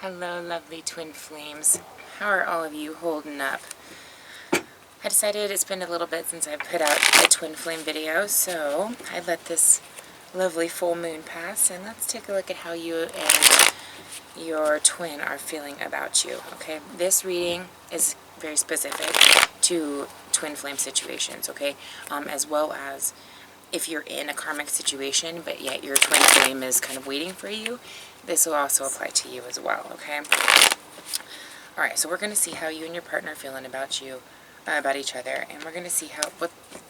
Hello, lovely twin flames. How are all of you holding up? I decided it's been a little bit since I've put out a twin flame video, so I let this lovely full moon pass, and let's take a look at how you and your twin are feeling about you, okay? This reading is very specific to twin flame situations, okay? As well as if you're in a karmic situation, but yet your twin flame is kind of waiting for you, this will also apply to you as well, okay? Alright, so we're going to see how you and your partner are feeling about each other, and we're going to see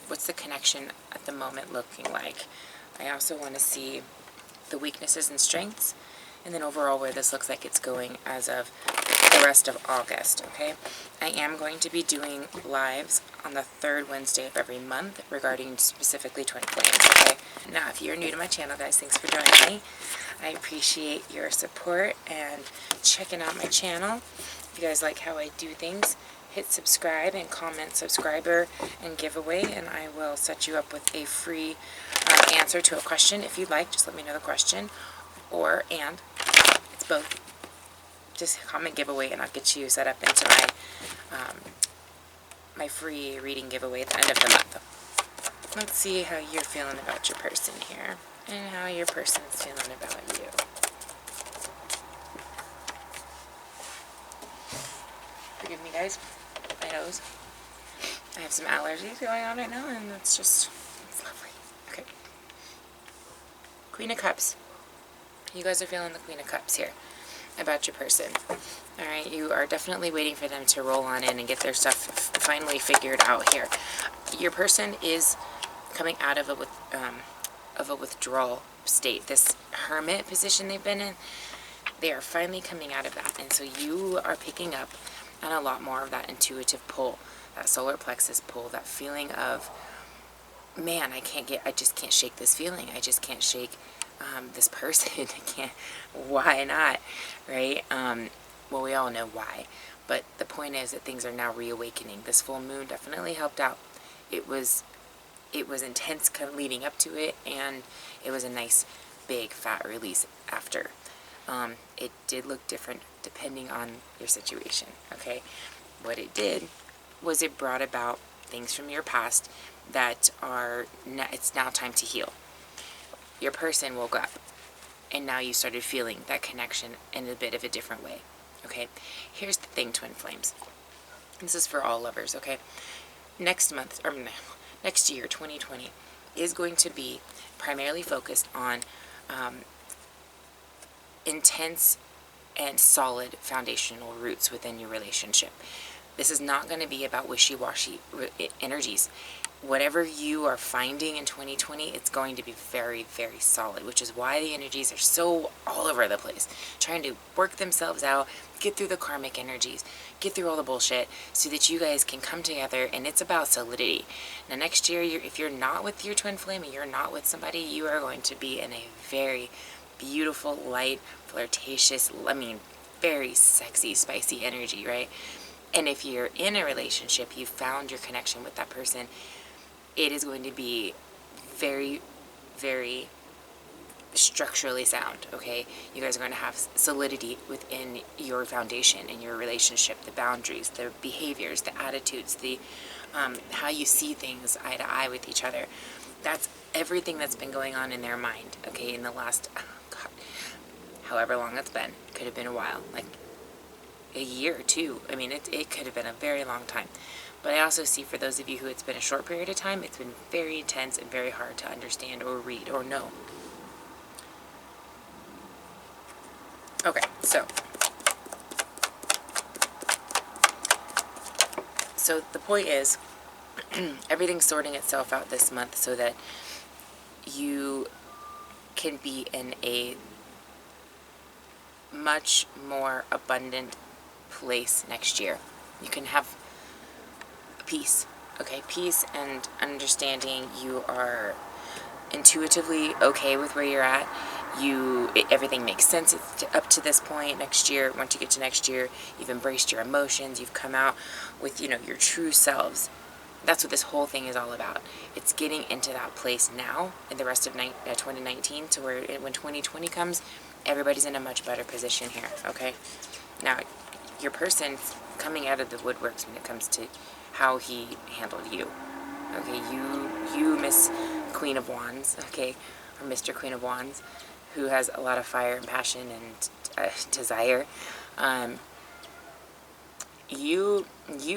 what's the connection at the moment looking like. I also want to see the weaknesses and strengths, and then overall where this looks like it's going as of the rest of August, okay? I am going to be doing lives on the third Wednesday of every month regarding specifically twin flames, okay? Now, if you're new to my channel, guys, thanks for joining me. I appreciate your support and checking out my channel. If you guys like how I do things, hit subscribe and comment subscriber and giveaway, and I will set you up with a free answer to a question. If you'd like, just let me know the question, and it's both. Just comment giveaway and I'll get you set up into my my free reading giveaway at the end of the month. Let's see how you're feeling about your person here and how your person's feeling about you. Forgive me, guys. My nose. I have some allergies going on right now, and it's lovely. Okay. Queen of Cups. You guys are feeling the Queen of Cups here about your person. Alright, you are definitely waiting for them to roll on in and get their stuff finally figured out here. Your person is coming out of a withdrawal state. This hermit position they've been in, they are finally coming out of that. And so you are picking up on a lot more of that intuitive pull, that solar plexus pull, that feeling of, man, I just can't shake this feeling. I just can't shake this person. I can't, why not, right? Well, we all know why, but the point is that things are now reawakening. This full moon definitely helped out. It was intense kind of leading up to it, and it was a nice big fat release after. It did look different depending on your situation, okay? What it did was it brought about things from your past that it's now time to heal. Your person woke up, and now you started feeling that connection in a bit of a different way, okay? Here's the thing, twin flames. This is for all lovers, okay? Next year, 2020, is going to be primarily focused on intense and solid foundational roots within your relationship. This is not going to be about wishy-washy energies. Whatever you are finding in 2020, it's going to be very, very solid, which is why the energies are so all over the place, trying to work themselves out, get through the karmic energies, get through all the bullshit, so that you guys can come together, and it's about solidity. Now, next year, if you're not with your twin flame, and you're not with somebody, you are going to be in a very beautiful, light, flirtatious, very sexy, spicy energy, right? And if you're in a relationship, you found your connection with that person, it is going to be very, very structurally sound, okay? You guys are going to have solidity within your foundation in your relationship, the boundaries, the behaviors, the attitudes, the how you see things eye to eye with each other. That's everything that's been going on in their mind, okay, in the last, however long it's been. Could have been a while, like a year or two. I mean, it could have been a very long time. But I also see for those of you who it's been a short period of time, it's been very intense and very hard to understand or read or know. Okay, so the point is, everything's sorting itself out this month so that you can be in a much more abundant place next year. You can have peace, okay? Peace and understanding. You are intuitively okay with where you're at. Everything makes sense up to this point. Next year, once you get to next year, you've embraced your emotions. You've come out with, your true selves. That's what this whole thing is all about. It's getting into that place now in the rest of 2019 to where when 2020 comes, everybody's in a much better position here, okay? Now, your person's coming out of the woodworks when it comes to how he handled you. Okay, you Miss Queen of Wands, okay, or Mr. Queen of Wands, who has a lot of fire and passion and desire. You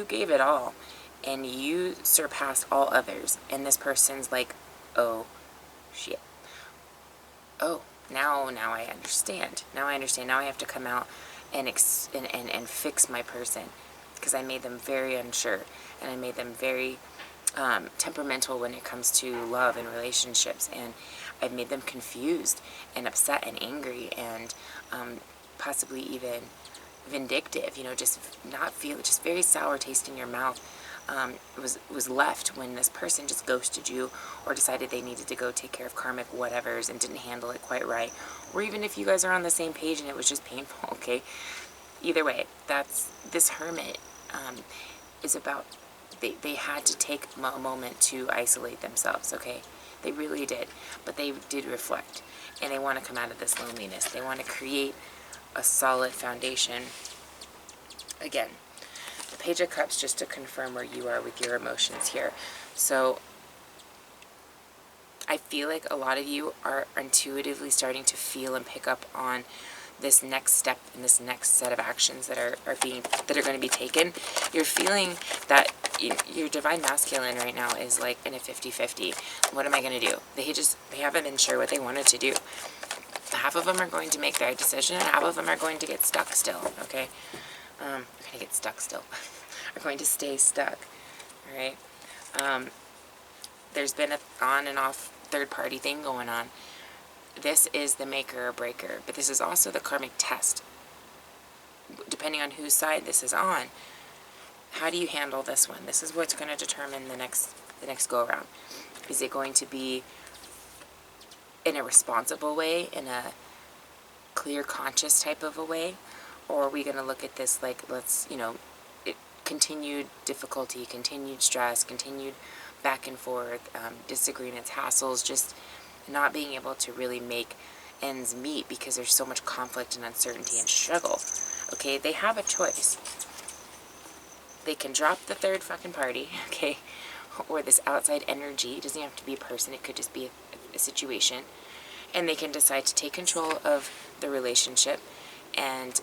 gave it all, and you surpassed all others. And this person's like, oh, shit. Oh, now I understand. Now I understand. Now I have to come out and fix my person, because I made them very unsure, and I made them very temperamental when it comes to love and relationships, and I've made them confused and upset and angry and possibly even vindictive, you know, just very sour taste in your mouth was left when this person just ghosted you, or decided they needed to go take care of karmic whatevers and didn't handle it quite right, or even if you guys are on the same page and it was just painful, okay? Either way, that's this hermit is about, they had to take a moment to isolate themselves, okay? They really did, but they did reflect, and they want to come out of this loneliness. They want to create a solid foundation. Again, the Page of Cups, just to confirm where you are with your emotions here. So I feel like a lot of you are intuitively starting to feel and pick up on this next step and this next set of actions that are going to be taken. You're feeling that your divine masculine right now is like in a 50-50. What am I going to do? They haven't been sure what they wanted to do. Half of them are going to make their decision, and half of them are going to get stuck still, okay? Are going to get stuck still. Are going to stay stuck, all right? There's been a on and off third party thing going on. This is the maker or breaker, but this is also the karmic test. Depending on whose side this is on, how do you handle this one? This is what's going to determine the next go around. Is it going to be in a responsible way, in a clear, conscious type of a way, or are we going to look at this like, let's, continued difficulty, continued stress, continued back and forth, disagreements, hassles, just not being able to really make ends meet because there's so much conflict and uncertainty and struggle. Okay, they have a choice. They can drop the third fucking party, okay, or this outside energy. It doesn't have to be a person, it could just be a situation. And they can decide to take control of the relationship and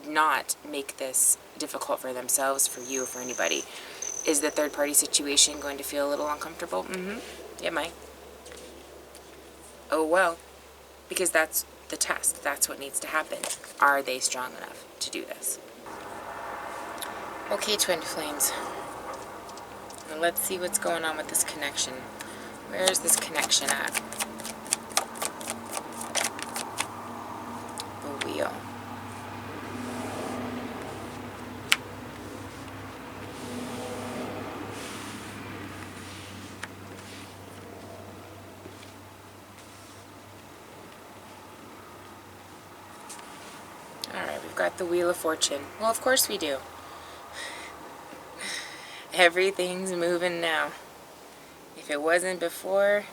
not make this difficult for themselves, for you, for anybody. Is the third party situation going to feel a little uncomfortable? It might. Oh well, because that's the test. That's what needs to happen. Are they strong enough to do this? Okay, twin flames. Now let's see what's going on with this connection. Where is this connection at? The wheel. Alright, we've got the Wheel of Fortune. Well, of course we do. Everything's moving now. If it wasn't before,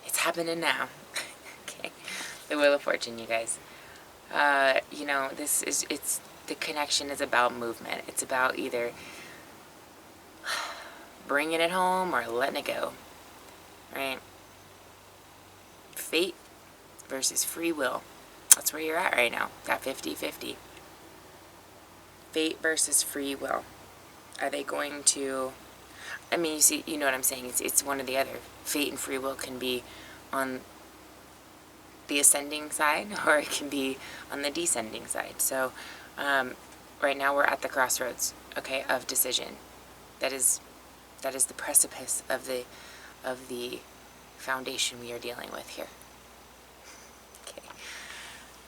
it's happening now. Okay, the Wheel of Fortune, you guys. The connection is about movement. It's about either bringing it home or letting it go, right? Fate versus free will. That's where you're at right now. Got 50-50. Fate versus free will. Are they going to... I mean, you know what I'm saying. It's one or the other. Fate and free will can be on the ascending side, or it can be on the descending side. So, right now we're at the crossroads, okay, of decision. That is the precipice of the foundation we are dealing with here. Okay.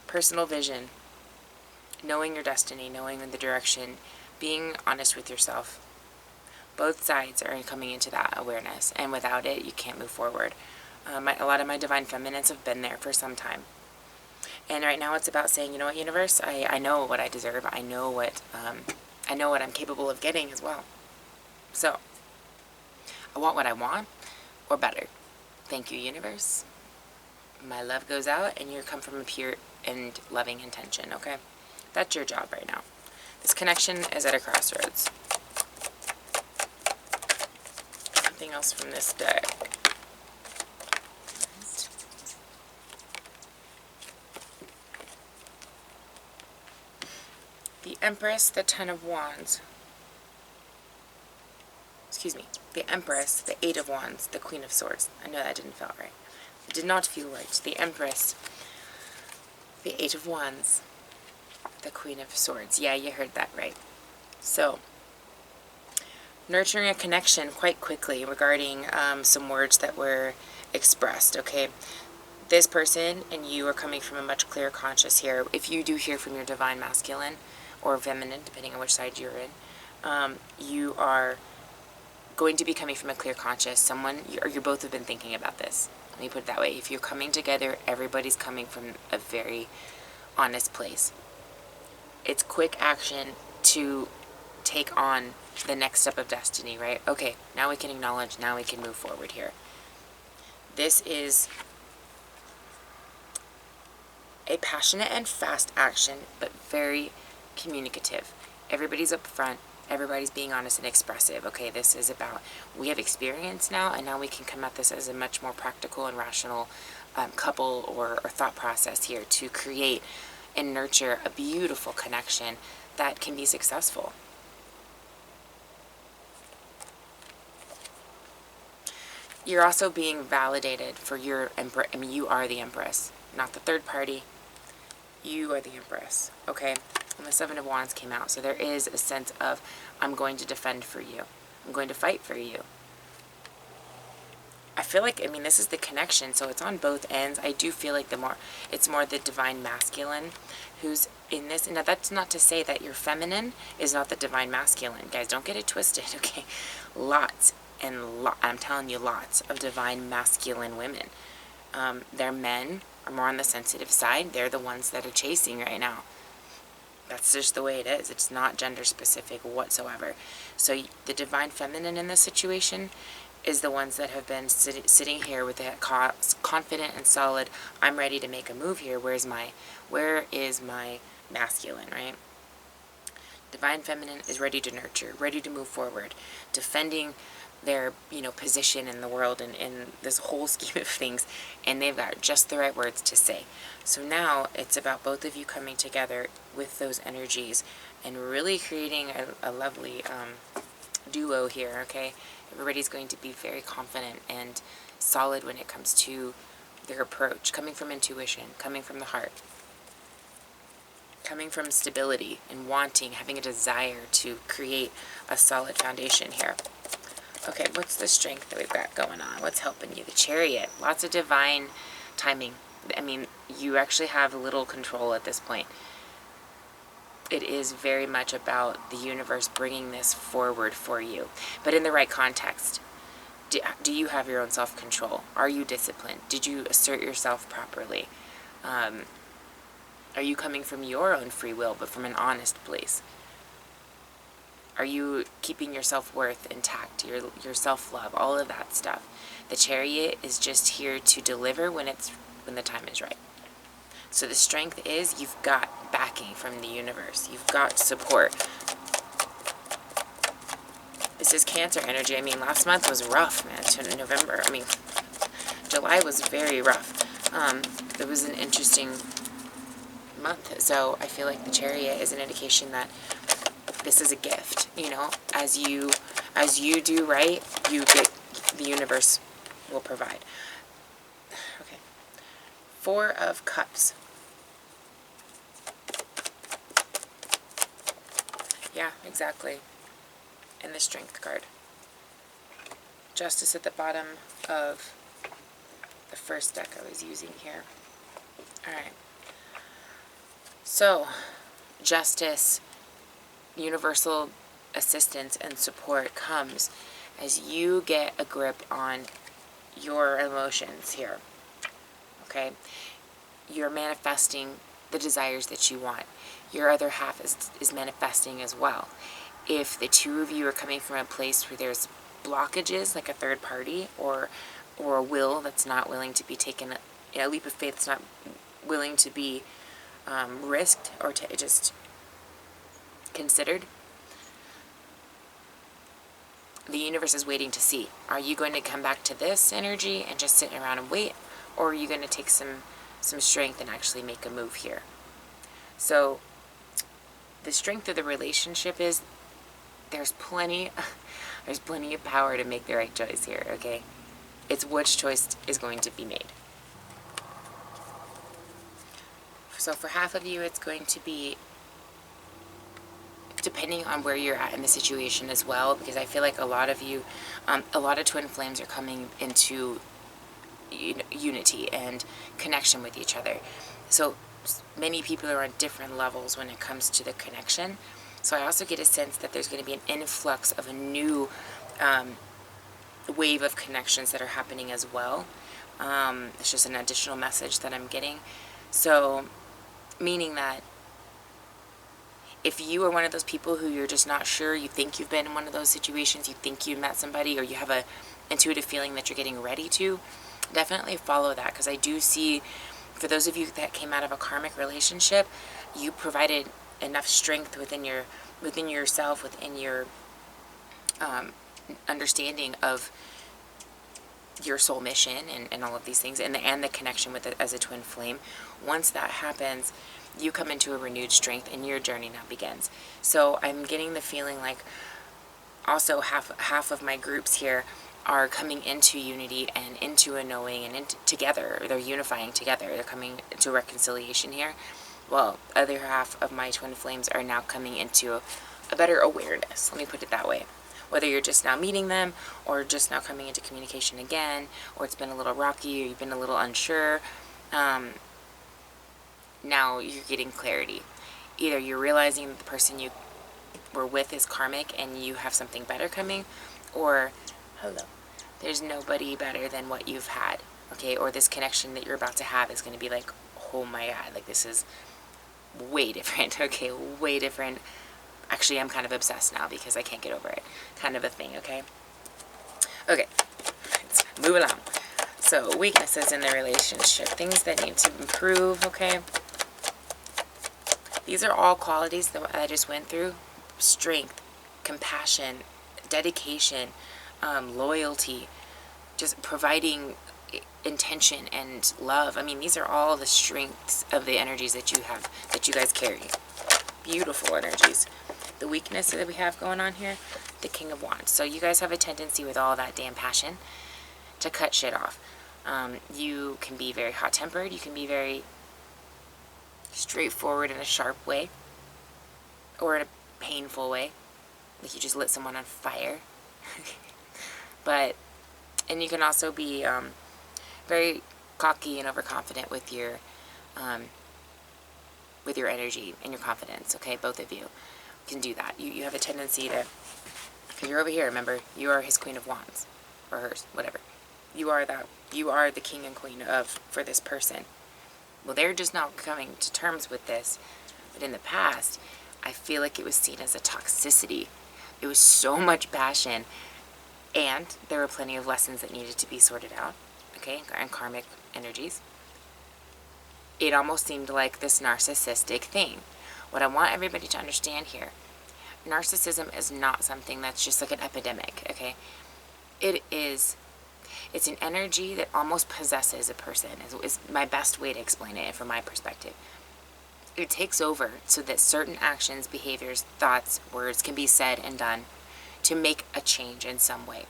Personal vision. Knowing your destiny, knowing the direction, being honest with yourself. Both sides are coming into that awareness, and without it, you can't move forward. A lot of my divine feminines have been there for some time. And right now it's about saying, you know what, universe, I know what I deserve. I know what I'm capable of getting as well. So, I want what I want, or better. Thank you, universe. my love goes out and you come from a pure and loving intention, okay? That's your job right now. This connection is at a crossroads. Something else from this deck. The Empress, the Ten of Wands. Excuse me. The Empress, the Eight of Wands, the Queen of Swords. I know that didn't feel right. It did not feel right. The Empress, the Eight of Wands, the Queen of Swords. Yeah, you heard that right. So, nurturing a connection quite quickly regarding some words that were expressed, okay? This person and you are coming from a much clearer conscious here. If you do hear from your divine masculine or feminine, depending on which side you're in, you are going to be coming from a clear conscious. Someone, or you both have been thinking about this. Let me put it that way. If you're coming together, everybody's coming from a very honest place. It's quick action to take on the next step of destiny, right? Okay, now we can acknowledge, now we can move forward here. This is a passionate and fast action, but very communicative. Everybody's up front. Everybody's being honest and expressive. Okay, this is about, we have experience now, and now we can come at this as a much more practical and rational couple or thought process here to create and nurture a beautiful connection that can be successful. You're also being validated for your empress. I mean, you are the Empress, not the third party. You are the Empress, okay? And the Seven of Wands came out, so there is a sense of, I'm going to defend for you. I'm going to fight for you. I feel like, I mean, this is the connection, so it's on both ends. I do feel like it's more the divine masculine who's in this. Now, that's not to say that your feminine is not the divine masculine. Guys, don't get it twisted, okay? I'm telling you, lots of divine masculine women. Their men are more on the sensitive side. They're the ones that are chasing right now. That's just the way it is. It's not gender specific whatsoever. So the divine feminine in this situation is the ones that have been sitting here with a confident and solid, I'm ready to make a move here. Where is my masculine, right? Divine feminine is ready to nurture, ready to move forward, defending their, position in the world and in this whole scheme of things, and they've got just the right words to say. So now it's about both of you coming together with those energies and really creating a lovely duo here, okay? Everybody's going to be very confident and solid when it comes to their approach, coming from intuition, coming from the heart, coming from stability and having a desire to create a solid foundation here. Okay, what's the strength that we've got going on? What's helping you? The Chariot. Lots of divine timing. I mean, you actually have little control at this point. It is very much about the universe bringing this forward for you, but in the right context. Do you have your own self-control? Are you disciplined? Did you assert yourself properly? Are you coming from your own free will, but from an honest place? Are you keeping your self-worth intact, your self-love, all of that stuff? The Chariot is just here to deliver when the time is right. So the strength is you've got backing from the universe. You've got support. This is Cancer energy. I mean, last month was rough, man, to November. I mean, July was very rough. It was an interesting month. So I feel like the Chariot is an indication that this is a gift, as you do right, the universe will provide. Okay. 4 of Cups. Yeah, exactly. And the Strength card. Justice at the bottom of the first deck I was using here. Alright. So, Justice, universal assistance and support comes as you get a grip on your emotions here. Okay? You're manifesting the desires that you want. Your other half is manifesting as well. If the two of you are coming from a place where there's blockages, like a third party or a will that's not willing to be taken a leap of faith that's not willing to be risked or to just considered, the universe is waiting to see. Are you going to come back to this energy and just sit around and wait? Or are you going to take some strength and actually make a move here? So the strength of the relationship is there's plenty of power to make the right choice here, okay? It's which choice is going to be made. So for half of you, it's going to be depending on where you're at in the situation as well, because I feel like a lot of you, a lot of twin flames are coming into unity and connection with each other. So many people are on different levels when it comes to the connection. So I also get a sense that there's going to be an influx of a new wave of connections that are happening as well. It's just an additional message that I'm getting. So meaning that if you are one of those people who you're just not sure, you think you've been in one of those situations, you think you met somebody, or you have a intuitive feeling that you're getting ready to, definitely follow that, because I do see, for those of you that came out of a karmic relationship, you provided enough strength within yourself, within your understanding of your soul mission and all of these things, and the connection with it as a twin flame. Once that happens, you come into a renewed strength and your journey now begins. So I'm getting the feeling like also half of my groups here are coming into unity and into a knowing and together. They're unifying together. They're coming to reconciliation here. Well, other half of my twin flames are now coming into a better awareness. Let me put it that way. Whether you're just now meeting them or just now coming into communication again, or it's been a little rocky or you've been a little unsure, now you're getting clarity. Either you're realizing that the person you were with is karmic and you have something better coming, or there's nobody better than what you've had, okay? Or this connection that you're about to have is going to be like, oh my God, like this is way different, okay? Way different. Actually, I'm kind of obsessed now because I can't get over it, kind of a thing, okay? Okay, let's move along. So, weaknesses in the relationship, things that need to improve, okay? These are all qualities that I just went through. Strength, compassion, dedication, loyalty, just providing intention and love. I mean, these are all the strengths of the energies that you have, that you guys carry. Beautiful energies. The weakness that we have going on here, the King of Wands. So you guys have a tendency with all that damn passion to cut shit off. You can be very hot-tempered. You can be very straightforward in a sharp way, or in a painful way, like you just lit someone on fire. And you can also be very cocky and overconfident with your energy and your confidence. Okay, both of you can do that. You have a tendency to, because you're over here, remember, you are his Queen of Wands, or hers, whatever. You are the king and queen for this person. Well, they're just not coming to terms with this. But in the past, I feel like it was seen as a toxicity. It was so much passion. And there were plenty of lessons that needed to be sorted out. Okay, and karmic energies. It almost seemed like this narcissistic thing. What I want everybody to understand here, narcissism is not something that's just like an epidemic, okay? It's an energy that almost possesses a person, is my best way to explain it from my perspective. It takes over so that certain actions, behaviors, thoughts, words can be said and done to make a change in some way.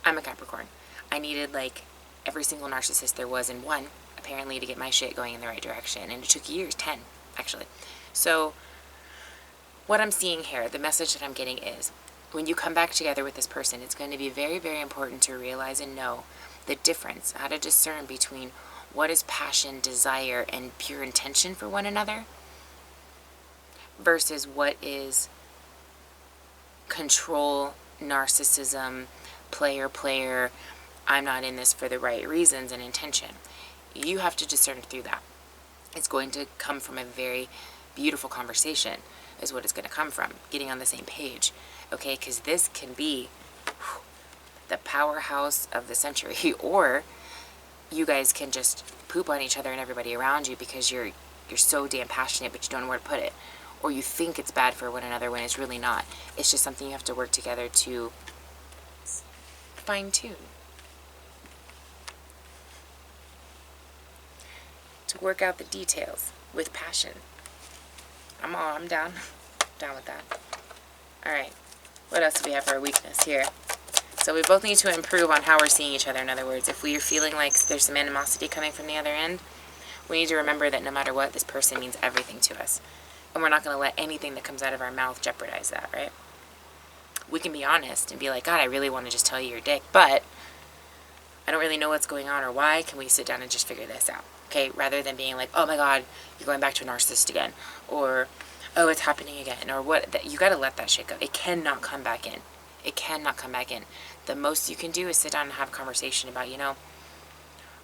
I'm a Capricorn. I needed like every single narcissist there was in one, apparently, to get my shit going in the right direction. And it took years, 10, actually. So what I'm seeing here, the message that I'm getting is, when you come back together with this person, it's going to be very, very important to realize and know the difference, how to discern between what is passion, desire, and pure intention for one another versus what is control, narcissism, player, I'm not in this for the right reasons and intention. You have to discern through that. It's going to come from a very beautiful conversation is what it's going to come from, getting on the same page, okay? Because this can be the powerhouse of the century, or you guys can just poop on each other and everybody around you because you're so damn passionate, but you don't know where to put it. Or you think it's bad for one another when it's really not. It's just something you have to work together to fine-tune. To work out the details with passion. I'm down. Down with that. Alright. What else do we have for a weakness here? So we both need to improve on how we're seeing each other. In other words, if we are feeling like there's some animosity coming from the other end, we need to remember that no matter what, this person means everything to us. And we're not going to let anything that comes out of our mouth jeopardize that, right? We can be honest and be like, God, I really want to just tell you you're a dick, but I don't really know what's going on or why. Can we sit down and just figure this out? Okay, rather than being like, oh my God, you're going back to a narcissist again. Or, oh, it's happening again. Or what? You got to let that shit go. It cannot come back in. It cannot come back in. The most you can do is sit down and have a conversation about,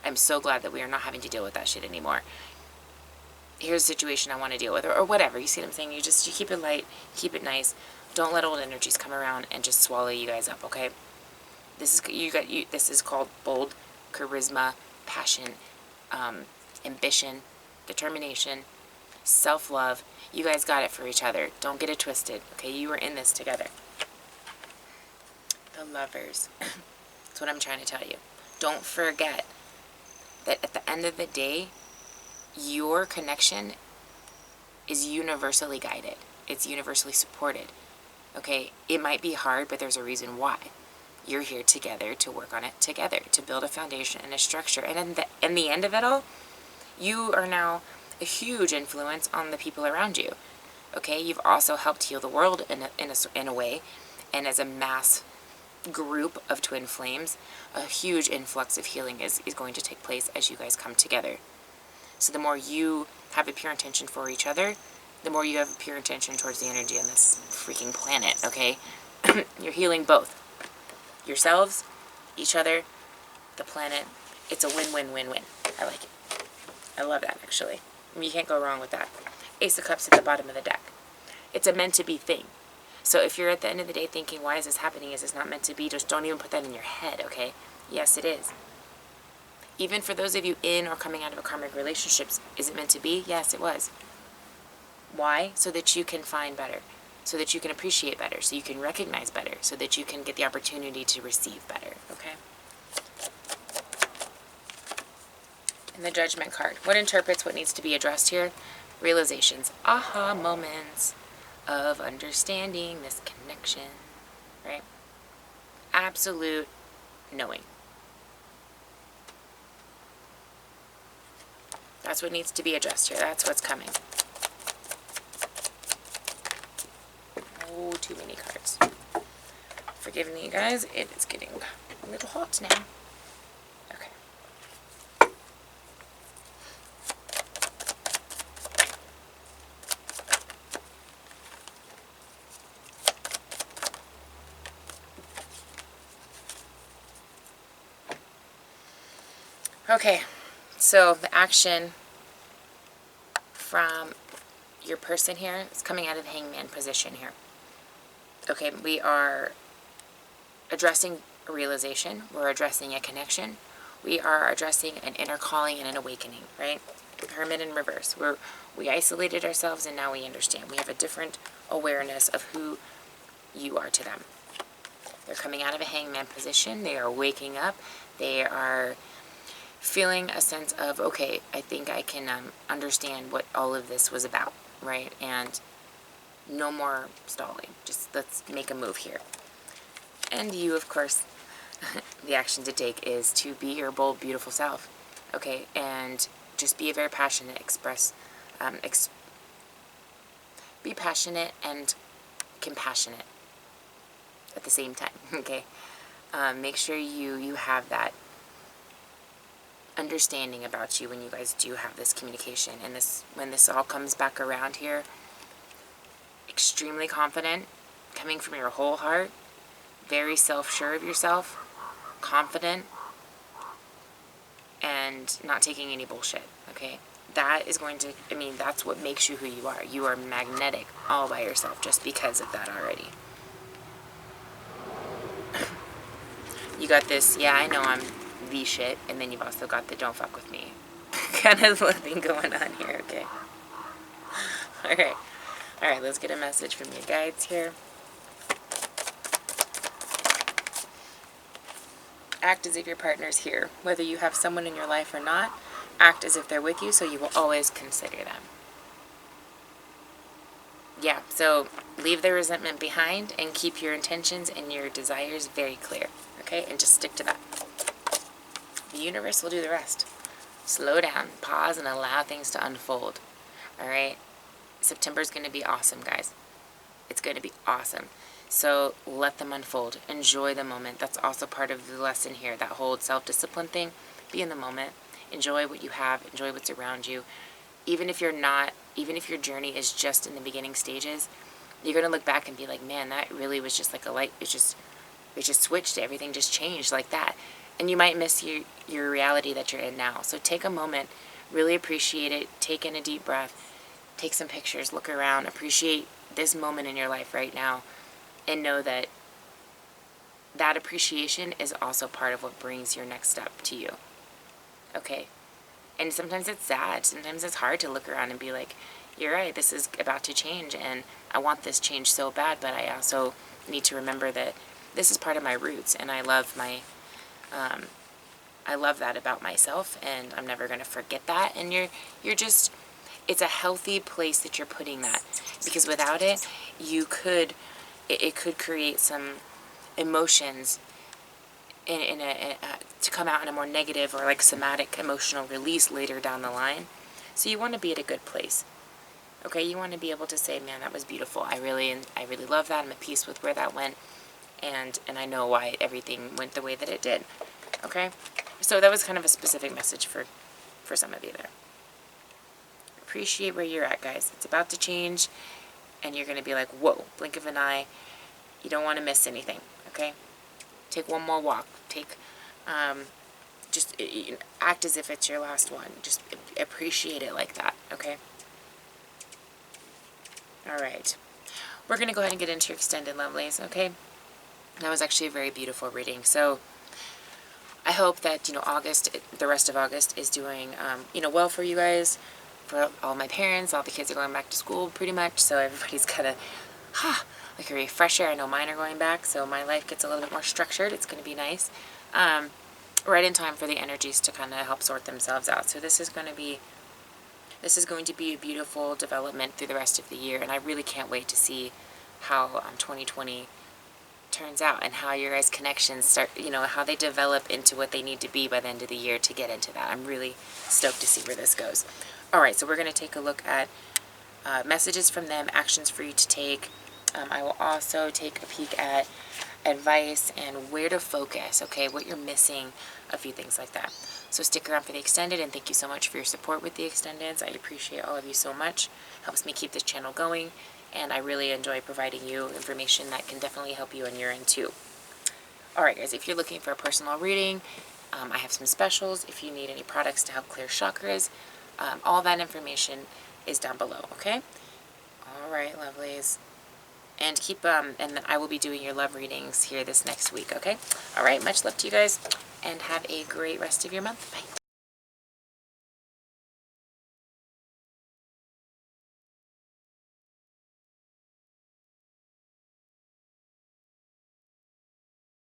I'm so glad that we are not having to deal with that shit anymore. Here's a situation I want to deal with, or whatever. You see what I'm saying? You keep it light, keep it nice. Don't let old energies come around and just swallow you guys up, okay? This is called bold charisma, passion, ambition, determination, self-love. You guys got it for each other. Don't get it twisted, okay? You are in this together. The lovers. That's what I'm trying to tell you. Don't forget that at the end of the day, your connection is universally guided. It's universally supported. Okay? It might be hard, but there's a reason why. You're here together to work on it together, to build a foundation and a structure. And in the end of it all, you are now a huge influence on the people around you. Okay? You've also helped heal the world in a way. And as a mass group of twin flames, a huge influx of healing is going to take place as you guys come together. So the more you have a pure intention for each other, the more you have a pure intention towards the energy on this freaking planet, okay? You're healing both. Yourselves, each other, the planet. It's a win-win-win-win. I like it. I love that, actually. You can't go wrong with that. Ace of Cups at the bottom of the deck. It's a meant-to-be thing. So if you're at the end of the day thinking, why is this happening? Is this not meant to be? Just don't even put that in your head, okay? Yes, it is. Even for those of you in or coming out of a karmic relationships, is it meant to be? Yes, it was. Why? So that you can find better. So that you can appreciate better. So you can recognize better. So that you can get the opportunity to receive better, okay? And the Judgment card. What interprets what needs to be addressed here? Realizations. Aha moments of understanding this connection, right? Absolute knowing. That's what needs to be addressed here. That's what's coming. Oh, too many cards. Forgive me, guys. It is getting a little hot now. Okay. Okay. So the action from your person here is coming out of the Hangman position here. Okay, we are addressing a realization. We're addressing a connection. We are addressing an inner calling and an awakening, right? Hermit in reverse. We isolated ourselves and now we understand. We have a different awareness of who you are to them. They're coming out of a Hangman position. They are waking up. They are feeling a sense of, okay, I think I can understand what all of this was about, right? And no more stalling. Just let's make a move here. And you, of course, the action to take is to be your bold, beautiful self, okay? And just be very passionate, be passionate and compassionate at the same time, okay? Make sure you have that understanding about you when you guys do have this communication. And when this all comes back around here, extremely confident, coming from your whole heart, very self-sure of yourself, confident, and not taking any bullshit, okay? That is going to, that's what makes you who you are. You are magnetic all by yourself just because of that already. You got this, yeah, I know I'm the shit, and then you've also got the don't fuck with me kind of thing going on here, okay? Alright, let's get a message from your guides here. Act as if your partner's here. Whether you have someone in your life or not, act as if they're with you, so you will always consider them. Yeah, so leave the resentment behind and keep your intentions and your desires very clear, okay? And just stick to that. The universe will do the rest. Slow down, pause, and allow things to unfold, all right? September's going to be awesome, guys. It's going to be awesome. So let them unfold. Enjoy the moment. That's also part of the lesson here, that whole self-discipline thing. Be in the moment. Enjoy what you have. Enjoy what's around you. Even if your journey is just in the beginning stages, you're going to look back and be like, man, that really was just like a light. It just switched. Everything just changed like that. And you might miss your reality that you're in now. So take a moment. Really appreciate it. Take in a deep breath. Take some pictures. Look around. Appreciate this moment in your life right now. And know that that appreciation is also part of what brings your next step to you. Okay? And sometimes it's sad. Sometimes it's hard to look around and be like, you're right, this is about to change, and I want this change so bad, but I also need to remember that this is part of my roots, and I love that about myself, and I'm never going to forget that. And you're just, it's a healthy place that you're putting that, because without it, it could create some emotions to come out in a more negative or like somatic emotional release later down the line. So you want to be at a good place. Okay, you want to be able to say, man, that was beautiful. I really love that. I'm at peace with where that went, and I know why everything went the way that it did. Okay, so that was kind of a specific message for some of you there. Appreciate where you're at, guys. It's about to change, and you're going to be like, whoa, blink of an eye. You don't want to miss anything. Okay, take one more walk. Just act as if it's your last one. Just appreciate it like that. Okay. All right, we're going to go ahead and get into your extended lovelies, okay? That was actually a very beautiful reading. So I hope that, the rest of August is doing, well for you guys, for all my parents. All the kids are going back to school pretty much, so everybody's kind of, like a refresher. I know mine are going back, so my life gets a little bit more structured. It's going to be nice. Right in time for the energies to kind of help sort themselves out. So this is going to be a beautiful development through the rest of the year, and I really can't wait to see how 2020 turns out and how your guys' connections start, how they develop into what they need to be by the end of the year to get into that. I'm really stoked to see where this goes. All right, so we're going to take a look at messages from them, actions for you to take. I will also take a peek at advice and where to focus, okay, what you're missing, a few things like that. So stick around for the extended, and thank you so much for your support with the extendeds. I appreciate all of you so much. Helps me keep this channel going, and I really enjoy providing you information that can definitely help you on your end too. Alright guys, if you're looking for a personal reading, I have some specials. If you need any products to help clear chakras, all that information is down below, okay? Alright, lovelies. And and I will be doing your love readings here this next week, okay? Alright, much love to you guys, and have a great rest of your month. Bye.